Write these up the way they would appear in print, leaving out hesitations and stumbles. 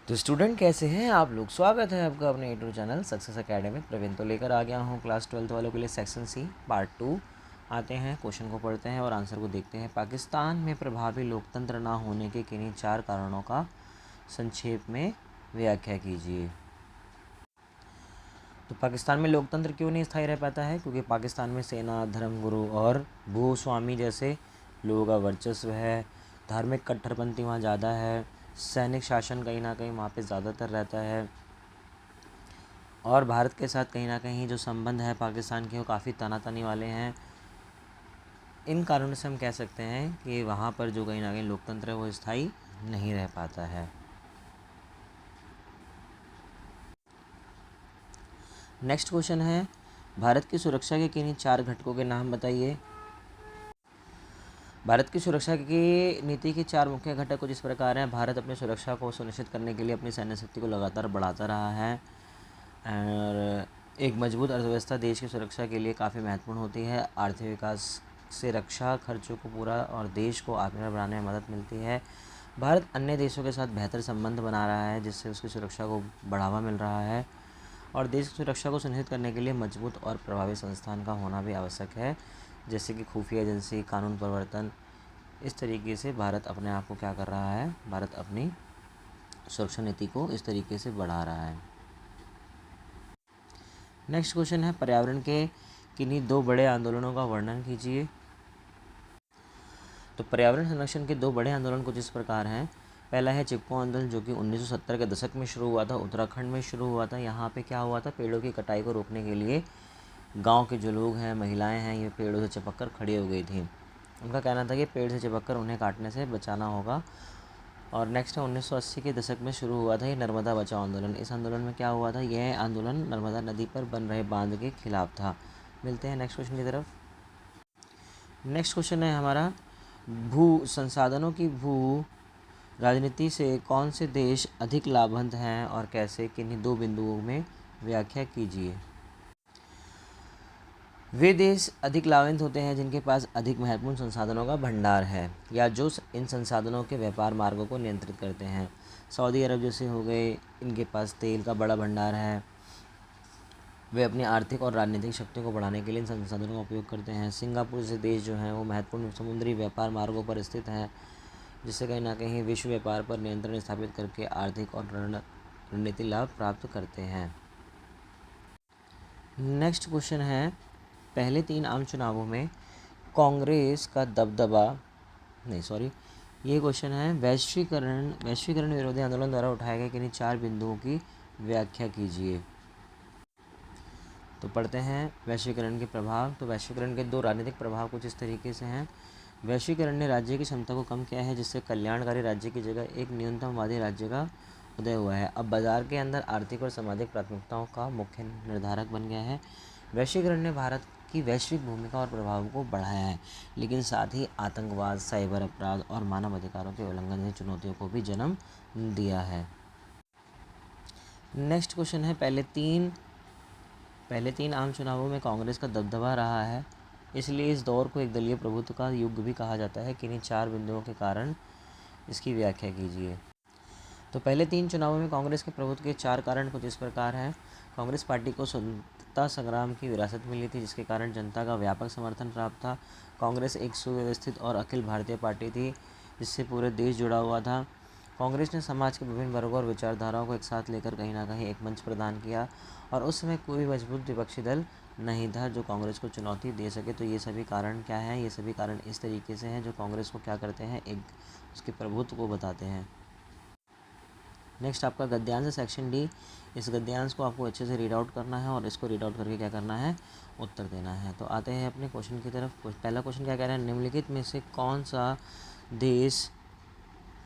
तो स्टूडेंट कैसे हैं आप लोग। स्वागत है आपका अपने YouTube channel success academy Praveen. तो लेकर आ गया हूँ क्लास 12 वालों के लिए सेक्शन सी पार्ट 2। आते हैं क्वेश्चन को पढ़ते हैं और आंसर को देखते हैं। पाकिस्तान में प्रभावी लोकतंत्र ना होने के किन्हीं 4 कारणों का संक्षेप में व्याख्या कीजिए। तो पाकिस्तान में लोकतंत्र क्यों नहीं स्थायी रह पाता है? क्योंकि पाकिस्तान में सेना, धर्मगुरु और भूस्वामी जैसे लोगों का वर्चस्व है। धार्मिक कट्टरपंथी वहाँ ज़्यादा है। सैनिक शासन कहीं ना कहीं वहाँ पे ज़्यादातर रहता है। और भारत के साथ कहीं ना कहीं जो संबंध है पाकिस्तान के वो काफ़ी तनातनी वाले हैं। इन कारणों से हम कह सकते हैं कि वहाँ पर जो कहीं ना कहीं लोकतंत्र है वो स्थायी नहीं रह पाता है। नेक्स्ट क्वेश्चन है, भारत की सुरक्षा के किन्हीं 4 घटकों के नाम बताइए। भारत की सुरक्षा की नीति के 4 मुख्य घटक कुछ इस प्रकार हैं। भारत अपनी सुरक्षा को सुनिश्चित करने के लिए अपनी सैन्य शक्ति को लगातार बढ़ाता रहा है और एक मजबूत अर्थव्यवस्था देश की सुरक्षा के लिए काफ़ी महत्वपूर्ण होती है। आर्थिक विकास से रक्षा खर्चों को पूरा और देश को आत्मनिर्भर बनाने में मदद मिलती है। भारत अन्य देशों के साथ बेहतर संबंध बना रहा है जिससे उसकी सुरक्षा को बढ़ावा मिल रहा है और देश की सुरक्षा को सुनिश्चित करने के लिए मजबूत और प्रभावी संस्थान का होना भी आवश्यक है, जैसे कि खुफिया एजेंसी, कानून प्रवर्तन। इस तरीके से भारत अपने आप को क्या कर रहा है, भारत अपनी सुरक्षा नीति को इस तरीके से बढ़ा रहा है। नेक्स्ट क्वेश्चन है, पर्यावरण के किन्हीं 2 बड़े आंदोलनों का वर्णन कीजिए। तो पर्यावरण संरक्षण के 2 बड़े आंदोलन कुछ इस प्रकार हैं। पहला है चिपको आंदोलन जो कि 1970 के दशक में शुरू हुआ था, उत्तराखंड में शुरू हुआ था। यहाँ पे क्या हुआ था, पेड़ों की कटाई को रोकने के लिए गांव के जो लोग हैं, महिलाएं हैं, ये पेड़ों से चिपक कर खड़ी हो गई थी। उनका कहना था कि पेड़ से चिपक कर उन्हें काटने से बचाना होगा। और नेक्स्ट है 1980 के दशक में शुरू हुआ था ये नर्मदा बचाओ आंदोलन। इस आंदोलन में क्या हुआ था, यह आंदोलन नर्मदा नदी पर बन रहे बांध के खिलाफ था। मिलते हैं नेक्स्ट क्वेश्चन की तरफ। नेक्स्ट क्वेश्चन है हमारा, भू संसाधनों की भू राजनीति से कौन से देश अधिक लाभवंत हैं और कैसे, किन्हीं 2 बिंदुओं में व्याख्या कीजिए। वे देश अधिक लाभान्वित होते हैं जिनके पास अधिक महत्वपूर्ण संसाधनों का भंडार है या जो इन संसाधनों के व्यापार मार्गों को नियंत्रित करते हैं। सऊदी अरब जैसे हो गए, इनके पास तेल का बड़ा भंडार है। वे अपनी आर्थिक और राजनीतिक शक्ति को बढ़ाने के लिए इन संसाधनों का उपयोग करते हैं। सिंगापुर जैसे देश जो हैं वो महत्वपूर्ण समुद्री व्यापार मार्गों पर स्थित हैं, जिससे कहीं ना कहीं विश्व व्यापार पर नियंत्रण स्थापित करके आर्थिक और रणनीतिक लाभ प्राप्त करते हैं। नेक्स्ट क्वेश्चन है, पहले 3 आम चुनावों में कांग्रेस का दबदबा ये क्वेश्चन है, वैश्वीकरण विरोधी आंदोलन द्वारा उठाए गए किन्हीं 4 बिंदुओं की व्याख्या कीजिए। तो पढ़ते हैं वैश्वीकरण के प्रभाव। तो वैश्वीकरण के 2 राजनीतिक प्रभाव कुछ इस तरीके से हैं। वैश्वीकरण ने राज्य की क्षमता को कम किया है जिससे कल्याणकारी राज्य की जगह एक न्यूनतमवादी राज्य का उदय हुआ है। अब बाजार के अंदर आर्थिक और सामाजिक प्राथमिकताओं का मुख्य निर्धारक बन गया है। वैश्वीकरण ने भारत की वैश्विक भूमिका और प्रभाव को बढ़ाया है, लेकिन साथ ही आतंकवाद, साइबर अपराध और मानव अधिकारों के उल्लंघन जैसी चुनौतियों को भी जन्म दिया है। नेक्स्ट क्वेश्चन है, पहले तीन आम चुनावों में कांग्रेस का दबदबा रहा है, इसलिए इस दौर को एक दलीय प्रभुत्व का युग भी कहा जाता है। किन्हीं 4 बिंदुओं के कारण इसकी व्याख्या कीजिए। तो पहले 3 चुनावों में कांग्रेस के प्रभुत्व के 4 कारण कुछ इस प्रकार हैं। कांग्रेस पार्टी को स्वतंत्रता संग्राम की विरासत मिली थी जिसके कारण जनता का व्यापक समर्थन प्राप्त था। कांग्रेस एक सुव्यवस्थित और अखिल भारतीय पार्टी थी जिससे पूरे देश जुड़ा हुआ था। कांग्रेस ने समाज के विभिन्न वर्गों और विचारधाराओं को एक साथ लेकर कहीं ना कहीं एक मंच प्रदान किया और उस समय कोई मजबूत विपक्षी दल नहीं था जो कांग्रेस को चुनौती दे सके। तो ये सभी कारण क्या हैं, ये सभी कारण इस तरीके से हैं जो कांग्रेस को क्या करते हैं, एक उसके प्रभुत्व को बताते हैं। नेक्स्ट आपका गद्यांश सेक्शन डी। इस गद्यांश को आपको अच्छे से रीड आउट करना है और इसको रीड आउट करके क्या करना है, उत्तर देना है। तो आते हैं अपने क्वेश्चन की तरफ। पहला क्वेश्चन क्या कह रहा है, निम्नलिखित में से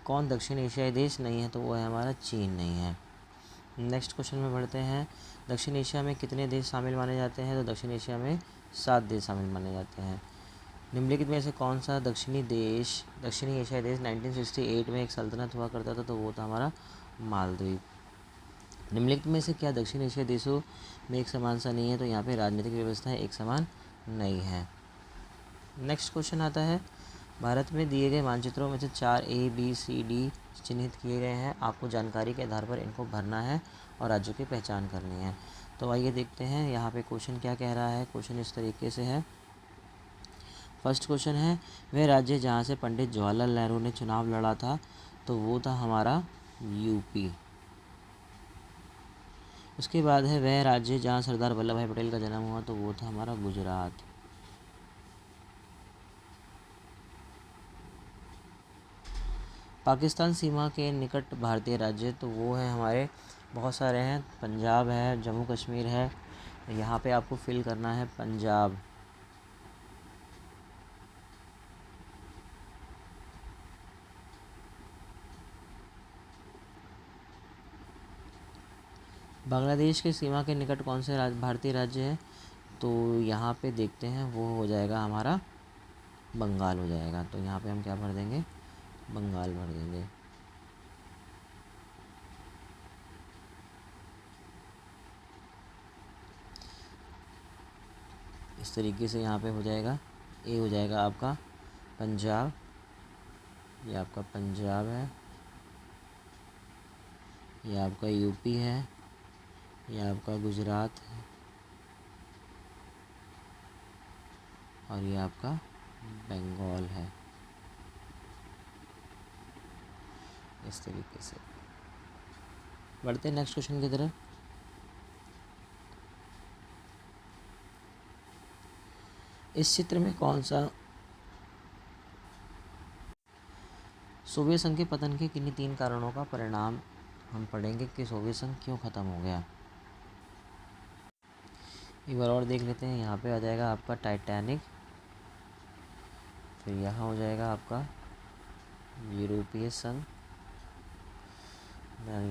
कौन दक्षिण एशियाई देश नहीं है? तो वो है हमारा चीन नहीं है। नेक्स्ट क्वेश्चन में बढ़ते हैं, दक्षिण एशिया में कितने देश शामिल माने जाते हैं? तो दक्षिण एशिया में 7 देश शामिल माने जाते हैं। निम्नलिखित में से कौन सा दक्षिणी एशियाई देश 1968 में एक सल्तनत हुआ करता था? तो वो था हमारा मालदीव। निम्नलिखित में से क्या दक्षिण एशियाई देशों में एक समान सा नहीं है? तो यहाँ पे राजनीतिक व्यवस्था एक समान नहीं है। नेक्स्ट क्वेश्चन आता है, भारत में दिए गए मानचित्रों में से 4 A, B, C, D चिन्हित किए गए हैं, आपको जानकारी के आधार पर इनको भरना है और राज्यों की पहचान करनी है। तो आइए देखते हैं यहाँ पे क्वेश्चन क्या कह रहा है। क्वेश्चन इस तरीके से है। फर्स्ट क्वेश्चन है, वह राज्य जहाँ से पंडित जवाहरलाल नेहरू ने चुनाव लड़ा था, तो वो था हमारा यूपी। उसके बाद है, वह राज्य जहाँ सरदार वल्लभ भाई पटेल का जन्म हुआ, तो वो था हमारा गुजरात। पाकिस्तान सीमा के निकट भारतीय राज्य, तो वो है हमारे बहुत सारे हैं, पंजाब है, जम्मू कश्मीर है। यहाँ पे आपको फिल करना है पंजाब। बांग्लादेश के सीमा के निकट कौन से भारतीय राज्य है, तो यहाँ पे देखते हैं, वो हो जाएगा हमारा बंगाल हो जाएगा। तो यहाँ पे हम क्या भर देंगे, बंगाल भर देंगे। इस तरीके से यहाँ पे हो जाएगा, ए हो जाएगा आपका पंजाब, ये आपका पंजाब है, ये आपका यूपी है, ये आपका गुजरात है, और ये आपका बंगाल है। इस तरीके से बढ़ते हैं नेक्स्ट क्वेश्चन की तरफ। इस चित्र में कौन सा सोवियत संघ के पतन के किन्हीं 3 कारणों का परिणाम हम पढ़ेंगे कि सोवियत संघ क्यों ख़त्म हो गया। एक बार और देख लेते हैं। यहाँ पे आ जाएगा आपका टाइटैनिक, फिर यहाँ हो जाएगा आपका यूरोपीय संघ,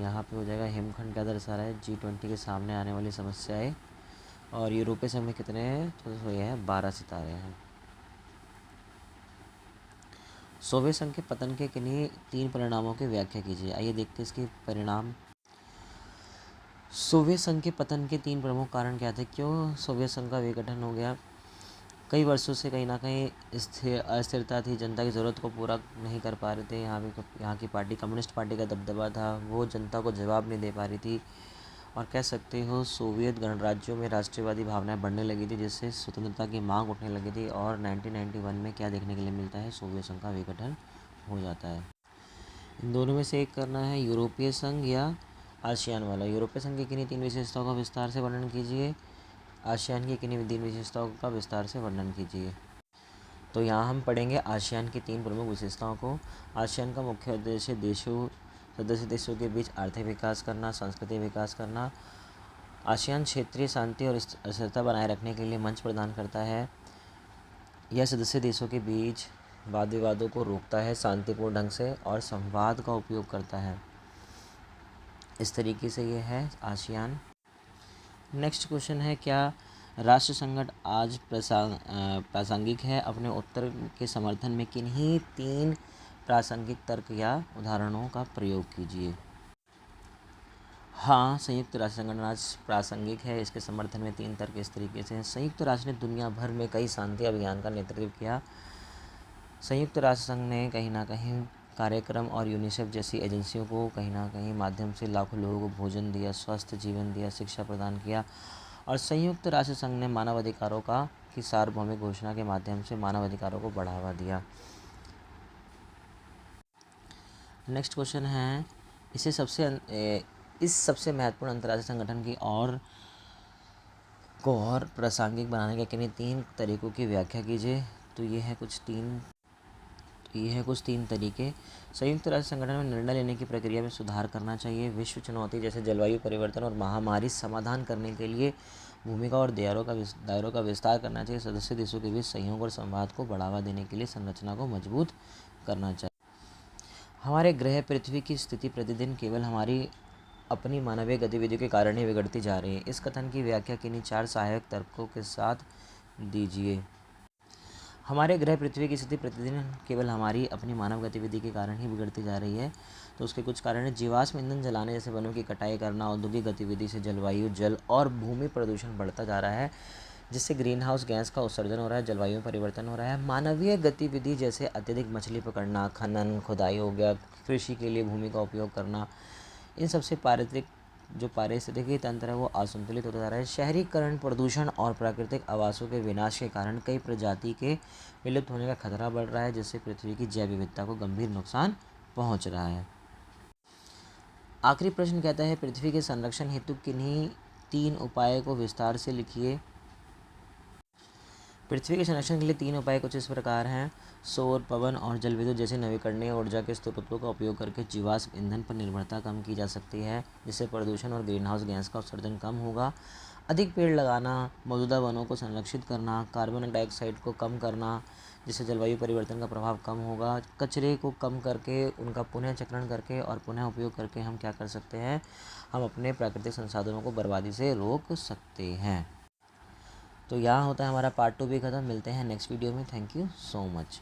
यहाँ पे हो जाएगा हिमखंड क्या दर्शा रहा है, G20 के सामने आने वाली समस्याएं, और यूरोपीय संघ में कितने हैं, तो ये है 12 सितारे हैं। सोवियत संघ के पतन के किन्हीं 3 परिणामों की व्याख्या कीजिए। आइए देखते हैं इसके परिणाम। सोवियत संघ के पतन के 3 प्रमुख कारण क्या थे, क्यों सोवियत संघ का विघटन हो गया। कई वर्षों से कहीं ना कहीं अस्थिरता थी, जनता की ज़रूरत को पूरा नहीं कर पा रहे थे। यहाँ की पार्टी कम्युनिस्ट पार्टी का दबदबा था, वो जनता को जवाब नहीं दे पा रही थी, और कह सकते हो सोवियत गणराज्यों में राष्ट्रवादी भावनाएं बढ़ने लगी थी, जिससे स्वतंत्रता की मांग उठने लगी थी। और 1991 में क्या देखने के लिए मिलता है, सोवियत संघ का विघटन हो जाता है। इन दोनों में से एक करना है, यूरोपीय संघ या आसियान वाला। यूरोपीय संघ की किन्हीं 3 विशेषताओं का विस्तार से वर्णन कीजिए, आसियान की किन्हीं 3 विशेषताओं का विस्तार से वर्णन कीजिए। तो यहाँ हम पढ़ेंगे आसियान की 3 प्रमुख विशेषताओं को। आसियान का मुख्य उद्देश्य सदस्य देशों के बीच आर्थिक विकास करना, सांस्कृतिक विकास करना। आसियान क्षेत्रीय शांति और स्थिरता बनाए रखने के लिए मंच प्रदान करता है। यह सदस्य देशों के बीच वाद विवादों को रोकता है शांतिपूर्ण ढंग से, और संवाद का उपयोग करता है। इस तरीके से ये है आसियान। नेक्स्ट क्वेश्चन है, क्या राष्ट्र संगठन आज प्रासंगिक है। अपने उत्तर के समर्थन में किन्हीं 3 प्रासंगिक तर्क या उदाहरणों का प्रयोग कीजिए। हाँ, संयुक्त राष्ट्र संगठन आज प्रासंगिक है। इसके समर्थन में 3 तर्क इस तरीके से हैं। संयुक्त राष्ट्र ने दुनिया भर में कई शांति अभियान का नेतृत्व किया। संयुक्त राष्ट्र संघ ने कहीं ना कहीं कार्यक्रम और यूनिसेफ जैसी एजेंसियों को कहीं ना कहीं माध्यम से लाखों लोगों को भोजन दिया, स्वस्थ जीवन दिया, शिक्षा प्रदान किया। और संयुक्त राष्ट्र संघ ने मानवाधिकारों की सार्वभौमिक घोषणा के माध्यम से मानवाधिकारों को बढ़ावा दिया। नेक्स्ट क्वेश्चन है, इस सबसे महत्वपूर्ण अंतर्राष्ट्रीय संगठन की और प्रासंगिक बनाने के किन्हीं 3 तरीकों की व्याख्या कीजिए। तो ये है कुछ तीन तरीके। संयुक्त राष्ट्र संगठन में निर्णय लेने की प्रक्रिया में सुधार करना चाहिए। विश्व चुनौती जैसे जलवायु परिवर्तन और महामारी समाधान करने के लिए भूमिका और दायरों का विस्तार करना चाहिए। सदस्य देशों के बीच सहयोग और संवाद को बढ़ावा देने के लिए संरचना को मजबूत करना चाहिए। हमारे ग्रह पृथ्वी की स्थिति प्रतिदिन केवल हमारी अपनी मानवीय गतिविधियों के कारण ही बिगड़ती जा रही है। इस कथन की व्याख्या किन्हीं 4 सहायक तर्कों के साथ दीजिए। हमारे ग्रह पृथ्वी की स्थिति प्रतिदिन केवल हमारी अपनी मानव गतिविधि के कारण ही बिगड़ती जा रही है। तो उसके कुछ कारण हैं। जीवाश्म ईंधन जलाने जैसे वनों की कटाई करना, औद्योगिक गतिविधि से जलवायु, जल और भूमि प्रदूषण बढ़ता जा रहा है। जिससे ग्रीन हाउस गैस का उत्सर्जन हो रहा है, जलवायु में परिवर्तन हो रहा है। मानवीय गतिविधि जैसे अत्यधिक मछली पकड़ना, खनन खुदाई हो गया, कृषि के लिए भूमि का उपयोग करना, इन सबसे पारिस्थितिकी तंत्र है वो असंतुलित होता जा रहा है। शहरीकरण, प्रदूषण और प्राकृतिक आवासों के विनाश के कारण कई प्रजाति के विलुप्त होने का खतरा बढ़ रहा है, जिससे पृथ्वी की जैव विविधता को गंभीर नुकसान पहुंच रहा है। आखिरी प्रश्न कहता है, पृथ्वी के संरक्षण हेतु किन्हीं 3 उपायों को विस्तार से लिखिए। पृथ्वी के संरक्षण के लिए 3 उपाय कुछ इस प्रकार हैं। सौर, पवन और जल विद्युत जैसे नवीकरणीय ऊर्जा के स्रोतों का उपयोग करके जीवाश्म ईंधन पर निर्भरता कम की जा सकती है, जिससे प्रदूषण और ग्रीनहाउस गैस का उत्सर्जन कम होगा। अधिक पेड़ लगाना, मौजूदा वनों को संरक्षित करना, कार्बन डाइऑक्साइड को कम करना, जिससे जलवायु परिवर्तन का प्रभाव कम होगा। कचरे को कम करके, उनका पुनः चक्रण करके और पुनः उपयोग करके हम क्या कर सकते हैं, हम अपने प्राकृतिक संसाधनों को बर्बादी से रोक सकते हैं। तो यहाँ होता है हमारा पार्ट 2 भी ख़त्म। मिलते हैं नेक्स्ट वीडियो में। Thank you so much.